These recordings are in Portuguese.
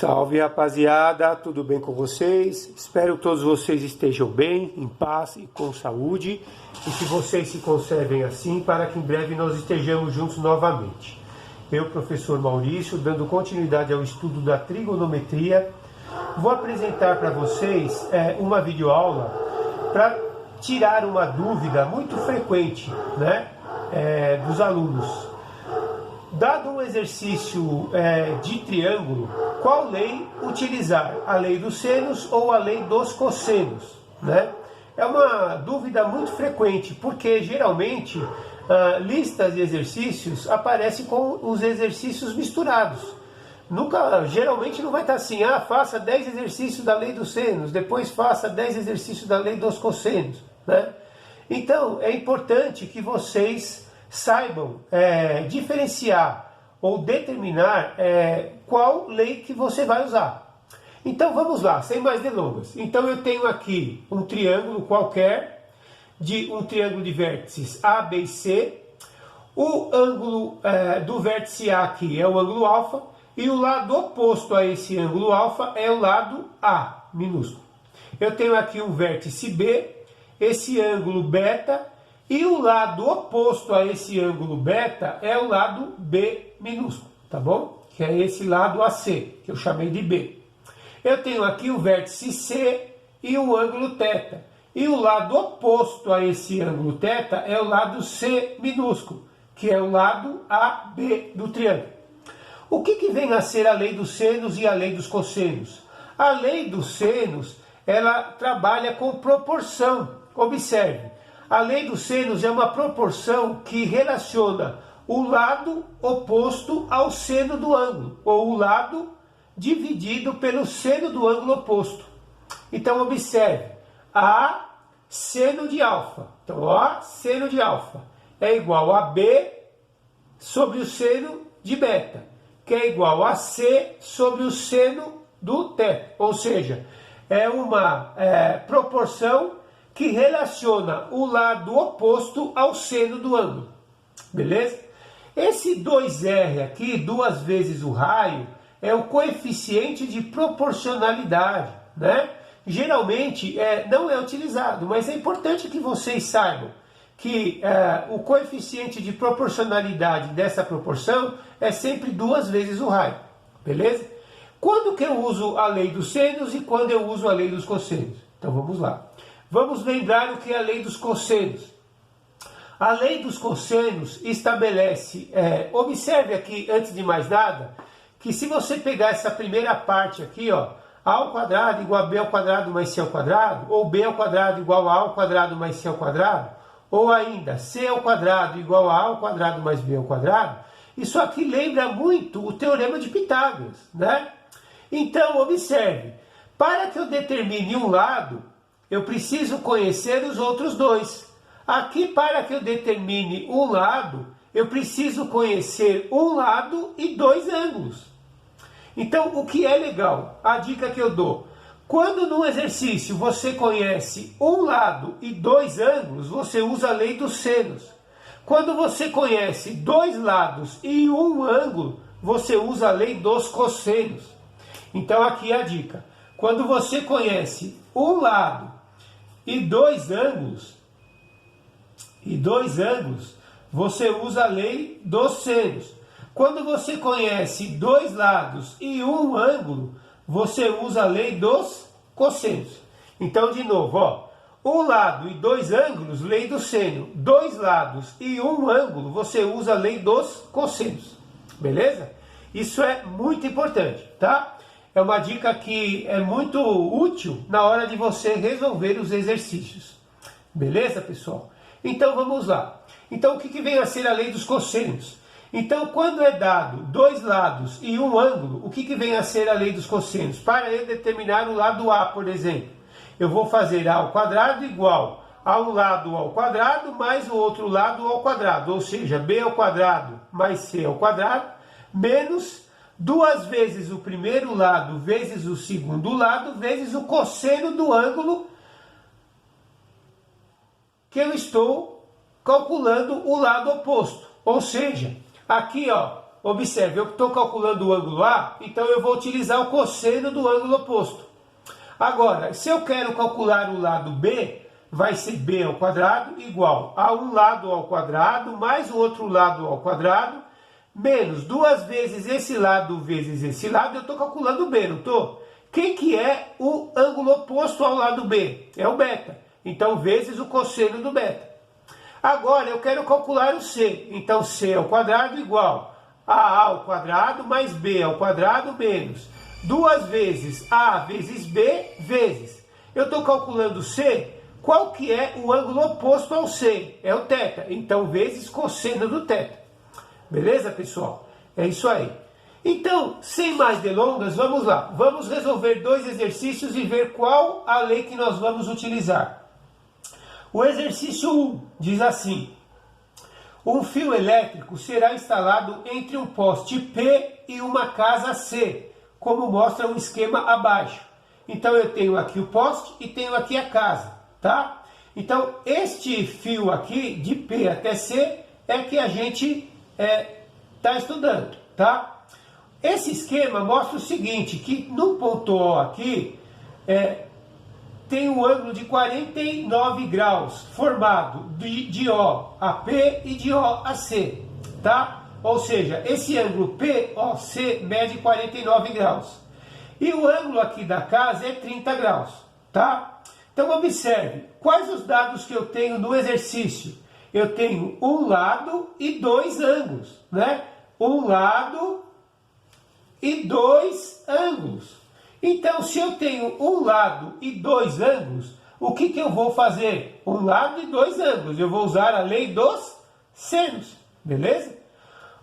Salve, rapaziada, tudo bem com vocês? Espero que todos vocês estejam bem, em paz e com saúde, e que vocês se conservem assim para que em breve nós estejamos juntos novamente. Eu, professor Maurício, dando continuidade ao estudo da trigonometria, vou apresentar para vocês uma videoaula para tirar uma dúvida muito frequente, dos alunos. Dado um exercício de triângulo, qual lei utilizar? A lei dos senos ou a lei dos cossenos? É uma dúvida muito frequente, porque geralmente listas de exercícios aparecem com os exercícios misturados. Geralmente não vai estar assim, faça 10 exercícios da lei dos senos, depois faça 10 exercícios da lei dos cossenos. Então, é importante que vocês saibam diferenciar ou determinar qual lei que você vai usar. Então vamos lá, sem mais delongas. Então eu tenho aqui um triângulo qualquer, um triângulo de vértices A, B e C. O ângulo do vértice A aqui é o ângulo alfa, e o lado oposto a esse ângulo alfa é o lado A, minúsculo. Eu tenho aqui um vértice B, esse ângulo beta, e o lado oposto a esse ângulo beta é o lado B minúsculo, tá bom? Que é esse lado AC, que eu chamei de B. Eu tenho aqui o vértice C e o ângulo θ. E o lado oposto a esse ângulo θ é o lado C minúsculo, que é o lado AB do triângulo. O que vem a ser a lei dos senos e a lei dos cossenos? A lei dos senos, ela trabalha com proporção. Observe. A lei dos senos é uma proporção que relaciona o lado oposto ao seno do ângulo, ou o lado dividido pelo seno do ângulo oposto. Então, observe, A seno de alfa. Então, A seno de alfa é igual a B sobre o seno de beta, que é igual a C sobre o seno do θ. Ou seja, é uma proporção que relaciona o lado oposto ao seno do ângulo, beleza? Esse 2R aqui, 2 vezes o raio, é o coeficiente de proporcionalidade, Geralmente não é utilizado, mas é importante que vocês saibam que o coeficiente de proporcionalidade dessa proporção é sempre 2 vezes o raio, beleza? Quando que eu uso a lei dos senos e quando eu uso a lei dos cossenos? Então vamos lá. Vamos lembrar o que é a lei dos cossenos. A lei dos cossenos estabelece, observe aqui, antes de mais nada, que se você pegar essa primeira parte aqui, A ao quadrado igual a B ao quadrado mais C ao quadrado, ou B ao quadrado igual a ao quadrado mais C ao quadrado, ou ainda C ao quadrado igual a ao quadrado mais B ao quadrado, isso aqui lembra muito o teorema de Pitágoras, Então, observe, para que eu determine um lado, eu preciso conhecer os outros dois. Aqui, para que eu determine um lado, eu preciso conhecer um lado e 2 ângulos. Então, o que é legal? A dica que eu dou. Quando no exercício você conhece um lado e 2 ângulos, você usa a lei dos senos. Quando você conhece 2 lados e um ângulo, você usa a lei dos cossenos. Então, aqui é a dica. Quando você conhece um lado e 2 ângulos, você usa a lei dos senos. Quando você conhece 2 lados e um ângulo, você usa a lei dos cossenos. Então, de novo, um lado e 2 ângulos, lei do seno. 2 lados e um ângulo, você usa a lei dos cossenos. Beleza? Isso é muito importante, tá? É uma dica que é muito útil na hora de você resolver os exercícios. Beleza, pessoal? Então, vamos lá. Então, o que vem a ser a lei dos cossenos? Então, quando é dado 2 lados e um ângulo, o que vem a ser a lei dos cossenos? Para eu determinar o lado A, por exemplo, eu vou fazer A ao quadrado igual a um lado ao quadrado mais o outro lado ao quadrado. Ou seja, B ao quadrado mais C ao quadrado, menos 2 vezes o primeiro lado vezes o segundo lado, vezes o cosseno do ângulo que eu estou calculando o lado oposto. Ou seja, aqui observe, eu estou calculando o ângulo A, então eu vou utilizar o cosseno do ângulo oposto. Agora, se eu quero calcular o lado B, vai ser B ao quadrado igual a um lado ao quadrado mais o outro lado ao quadrado, menos 2 vezes esse lado vezes esse lado. Eu estou calculando B, não estou? Quem que é o ângulo oposto ao lado B? É o beta. Então, vezes o cosseno do beta. Agora, eu quero calcular o C. Então, C ao quadrado igual a A ao quadrado mais B ao quadrado menos 2 vezes A vezes B vezes. Eu estou calculando C. Qual que é o ângulo oposto ao C? É o θ. Então, vezes cosseno do θ. Beleza, pessoal? É isso aí. Então, sem mais delongas, vamos lá. Vamos resolver 2 exercícios e ver qual a lei que nós vamos utilizar. O exercício 1 diz assim: um fio elétrico será instalado entre um poste P e uma casa C, como mostra o esquema abaixo. Então, eu tenho aqui o poste e tenho aqui a casa, tá? Então, este fio aqui, de P até C, é que a gente está estudando, tá? Esse esquema mostra o seguinte, que no ponto O aqui, tem um ângulo de 49 graus formado de O a P e de O a C, tá? Ou seja, esse ângulo POC mede 49 graus. E o ângulo aqui da casa é 30 graus, tá? Então observe, quais os dados que eu tenho no exercício? Eu tenho um lado e 2 ângulos, né? Um lado e 2 ângulos. Então, se eu tenho um lado e 2 ângulos, o que eu vou fazer? Um lado e 2 ângulos. Eu vou usar a lei dos senos, beleza?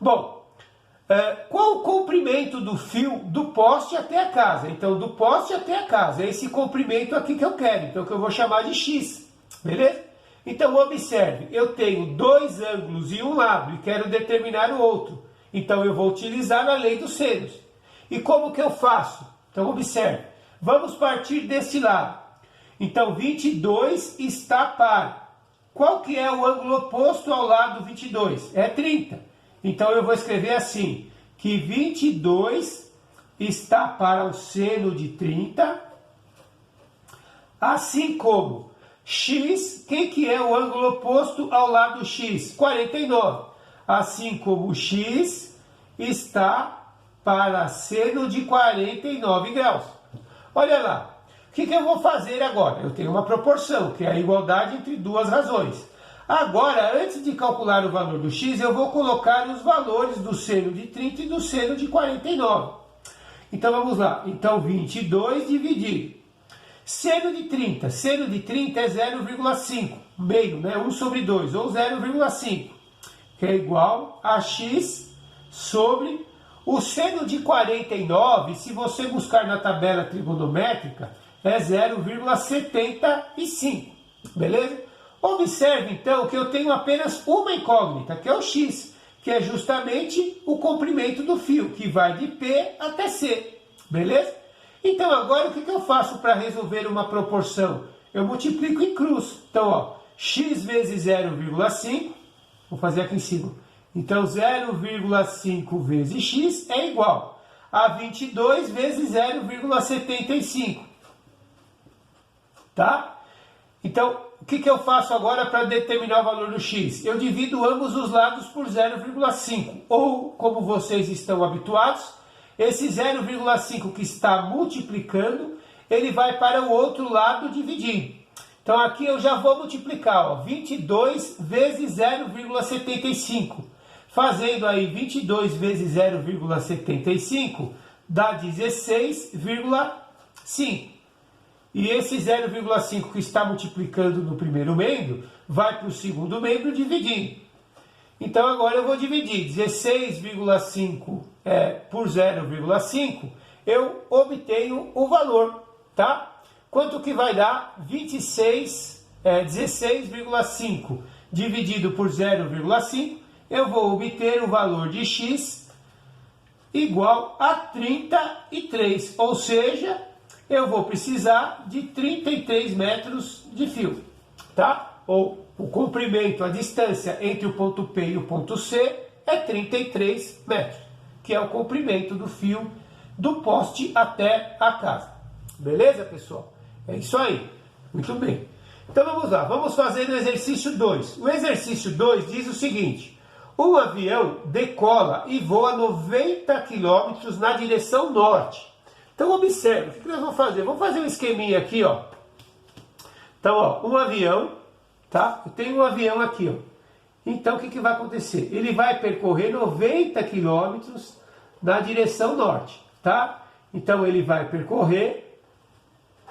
Bom, qual o comprimento do fio do poste até a casa? Então, do poste até a casa, é esse comprimento aqui que eu quero. Então, que eu vou chamar de X, beleza? Então, observe, eu tenho 2 ângulos em um lado e quero determinar o outro. Então, eu vou utilizar a lei dos senos. E como que eu faço? Então, observe, vamos partir desse lado. Então, 22 está par. Qual que é o ângulo oposto ao lado 22? É 30. Então, eu vou escrever assim, que 22 está par ao seno de 30, assim como x, quem que é o ângulo oposto ao lado x? 49. Assim como x está para seno de 49 graus. Olha lá, o que eu vou fazer agora? Eu tenho uma proporção, que é a igualdade entre duas razões. Agora, antes de calcular o valor do x, eu vou colocar os valores do seno de 30 e do seno de 49. Então, vamos lá. Então, 22 dividido. Seno de 30 é 0,5, meio, né? 1 sobre 2, ou 0,5, que é igual a x sobre o seno de 49, se você buscar na tabela trigonométrica, é 0,75, beleza? Observe, então, que eu tenho apenas uma incógnita, que é o x, que é justamente o comprimento do fio, que vai de P até C, beleza? Então, agora, o que eu faço para resolver uma proporção? Eu multiplico em cruz. Então, ó, x vezes 0,5, vou fazer aqui em cima. Então, 0,5 vezes x é igual a 22 vezes 0,75. Tá? Então, o que eu faço agora para determinar o valor do x? Eu divido ambos os lados por 0,5. Ou, como vocês estão habituados, esse 0,5 que está multiplicando, ele vai para o outro lado dividindo. Então, aqui eu já vou multiplicar, ó, 22 vezes 0,75. Fazendo aí 22 vezes 0,75 dá 16,5. E esse 0,5 que está multiplicando no primeiro membro vai para o segundo membro dividindo. Então agora eu vou dividir 16,5 por 0,5, eu obtenho o valor, tá? Quanto que vai dar? 16,5 dividido por 0,5, eu vou obter o valor de x igual a 33, ou seja, eu vou precisar de 33 metros de fio, tá? Ou o comprimento, a distância entre o ponto P e o ponto C é 33 metros. que é o comprimento do fio do poste até a casa. Beleza, pessoal? É isso aí. Muito bem. Então vamos lá, vamos fazer o exercício 2. O exercício 2 diz o seguinte: um avião decola e voa 90 km na direção norte. Então observe, o que nós vamos fazer? Vamos fazer um esqueminha aqui, ó. Então, ó, um avião, tá? Eu tenho um avião aqui, ó. Então, o que vai acontecer? Ele vai percorrer 90 km na direção norte, tá? Então, ele vai percorrer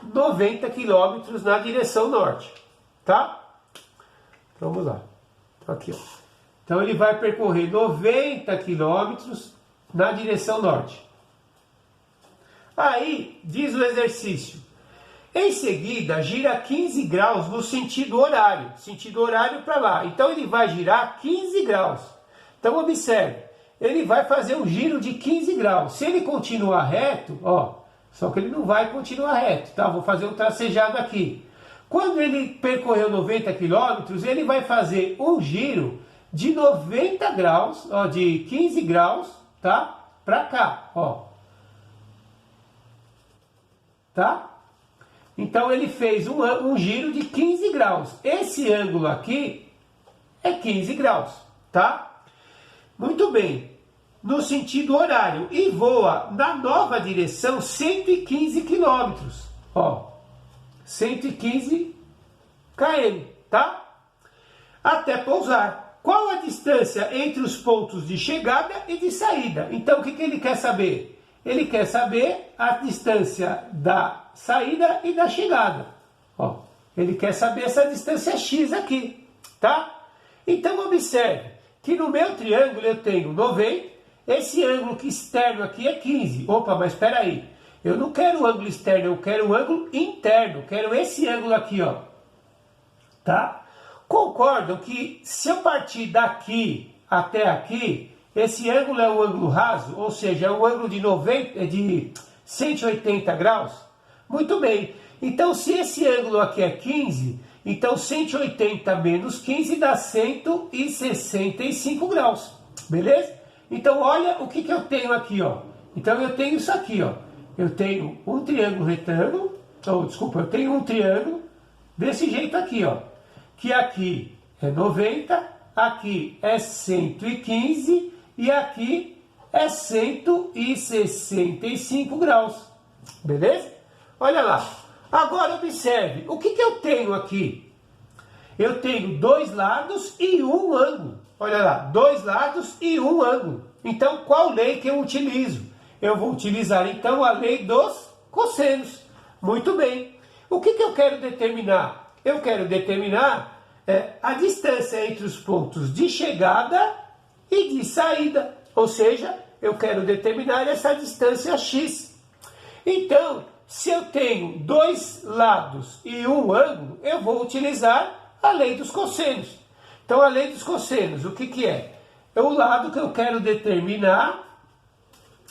90 km na direção norte, tá? Então, vamos lá. Então, aqui, ó. Então, ele vai percorrer 90 km na direção norte. Aí, diz o exercício: em seguida, gira 15 graus no sentido horário para lá. Então, ele vai girar 15 graus. Então, observe, ele vai fazer um giro de 15 graus. Se ele continuar reto, ó, só que ele não vai continuar reto, tá? Vou fazer um tracejado aqui. Quando ele percorreu 90 km, ele vai fazer um giro de 90 graus, ó, de 15 graus, tá? Para cá, ó. Tá? Então ele fez um giro de 15 graus. Esse ângulo aqui é 15 graus, tá? Muito bem. No sentido horário. E voa na nova direção 115 km. Ó, 115 km, tá? Até pousar. Qual a distância entre os pontos de chegada e de saída? Então o que ele quer saber? Ele quer saber a distância da saída e da chegada. Ó, ele quer saber essa distância x aqui, tá? Então observe que no meu triângulo eu tenho 90, esse ângulo externo aqui é 15. Opa, mas espera aí. Eu não quero o ângulo externo, eu quero o ângulo interno. Quero esse ângulo aqui, ó. Tá? Concordam que se eu partir daqui até aqui, esse ângulo é o ângulo raso, ou seja, é um ângulo de 180 graus? Muito bem. Então, se esse ângulo aqui é 15, então 180 menos 15 dá 165 graus. Beleza? Então, olha o que eu tenho aqui, ó. Então, eu tenho isso aqui, ó. Eu tenho um triângulo retângulo, eu tenho um triângulo desse jeito aqui, ó. Que aqui é 90, aqui é 115 e aqui é 165 graus. Beleza? Olha lá. Agora observe, o que eu tenho aqui? Eu tenho dois lados e um ângulo. Olha lá, dois lados e um ângulo. Então, qual lei que eu utilizo? Eu vou utilizar, então, a lei dos cossenos. Muito bem. O que eu quero determinar? Eu quero determinar a distância entre os pontos de chegada e de saída. Ou seja, eu quero determinar essa distância x. Então, se eu tenho dois lados e um ângulo, eu vou utilizar a lei dos cossenos. Então, a lei dos cossenos, o que é? É o lado que eu quero determinar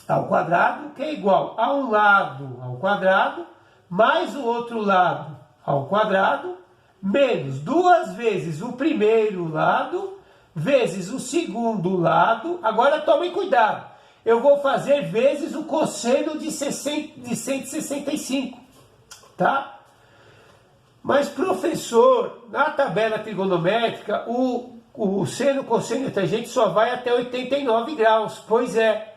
ao quadrado, que é igual a um lado ao quadrado, mais o outro lado ao quadrado, menos duas vezes o primeiro lado, vezes o segundo lado. Agora tomem cuidado, eu vou fazer vezes o cosseno de 165, tá? Mas, professor, na tabela trigonométrica, o seno, cosseno e tangente só vai até 89 graus. Pois é.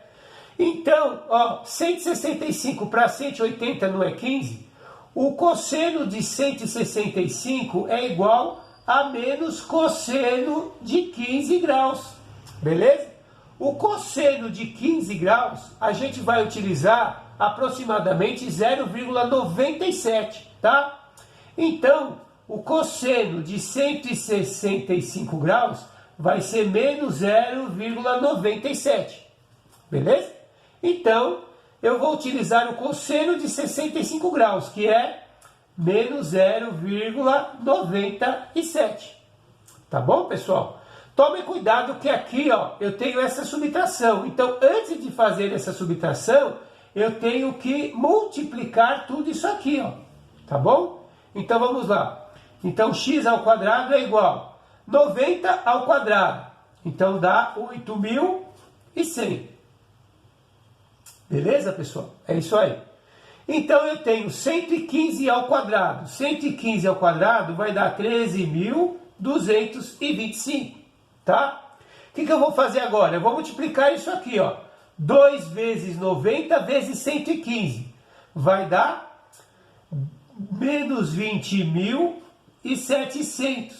Então, ó, 165 para 180 não é 15? O cosseno de 165 é igual a menos cosseno de 15 graus. Beleza? O cosseno de 15 graus, a gente vai utilizar aproximadamente 0,97, tá? Então, o cosseno de 165 graus vai ser menos 0,97. Beleza? Então, eu vou utilizar o cosseno de 65 graus, que é menos 0,97. Tá bom, pessoal? Tome cuidado que aqui, ó, eu tenho essa subtração. Então, antes de fazer essa subtração, eu tenho que multiplicar tudo isso aqui, ó. Tá bom? Então, vamos lá. Então, x ao quadrado é igual a 90 ao quadrado. Então, dá 8.100. Beleza, pessoal? É isso aí. Então eu tenho 115 ao quadrado. 115 ao quadrado vai dar 13.225, tá? O que eu vou fazer agora? Eu vou multiplicar isso aqui, ó. 2 vezes 90 vezes 115. Vai dar menos 20.700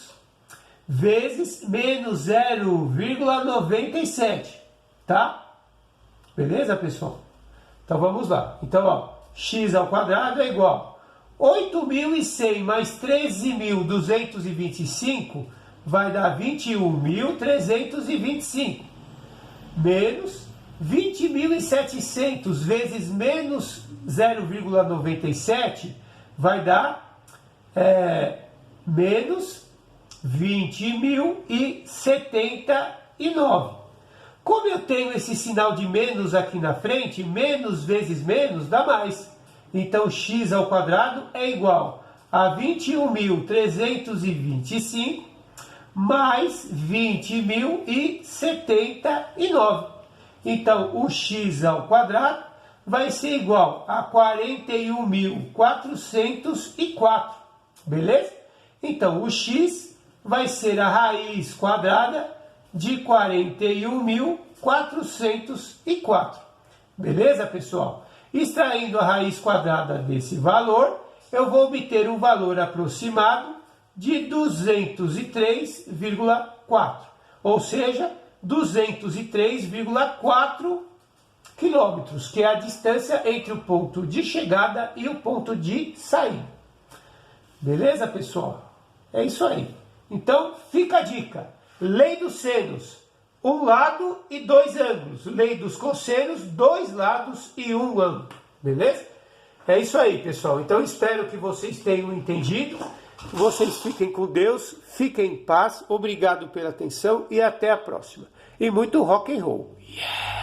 vezes menos 0,97, tá? Beleza, pessoal? Então vamos lá. Então, ó, x ao quadrado é igual a 8.100 mais 13.225 vai dar 21.325 menos 20.700 vezes menos 0,97 vai dar menos 20.079. Como eu tenho esse sinal de menos aqui na frente, menos vezes menos dá mais. Então x ao quadrado é igual a 21.325 mais 20.079. Então o x ao quadrado vai ser igual a 41.404. Beleza? Então o x vai ser a raiz quadrada de 41.404. Beleza, pessoal? Extraindo a raiz quadrada desse valor, eu vou obter um valor aproximado de 203,4. Ou seja, 203,4 quilômetros, que é a distância entre o ponto de chegada e o ponto de saída. Beleza, pessoal? É isso aí. Então, fica a dica. Lei dos senos, um lado e dois ângulos. Lei dos cossenos, dois lados e um ângulo. Beleza? É isso aí, pessoal. Então, espero que vocês tenham entendido. Vocês fiquem com Deus, fiquem em paz. Obrigado pela atenção e até a próxima. E muito rock and roll. Yeah!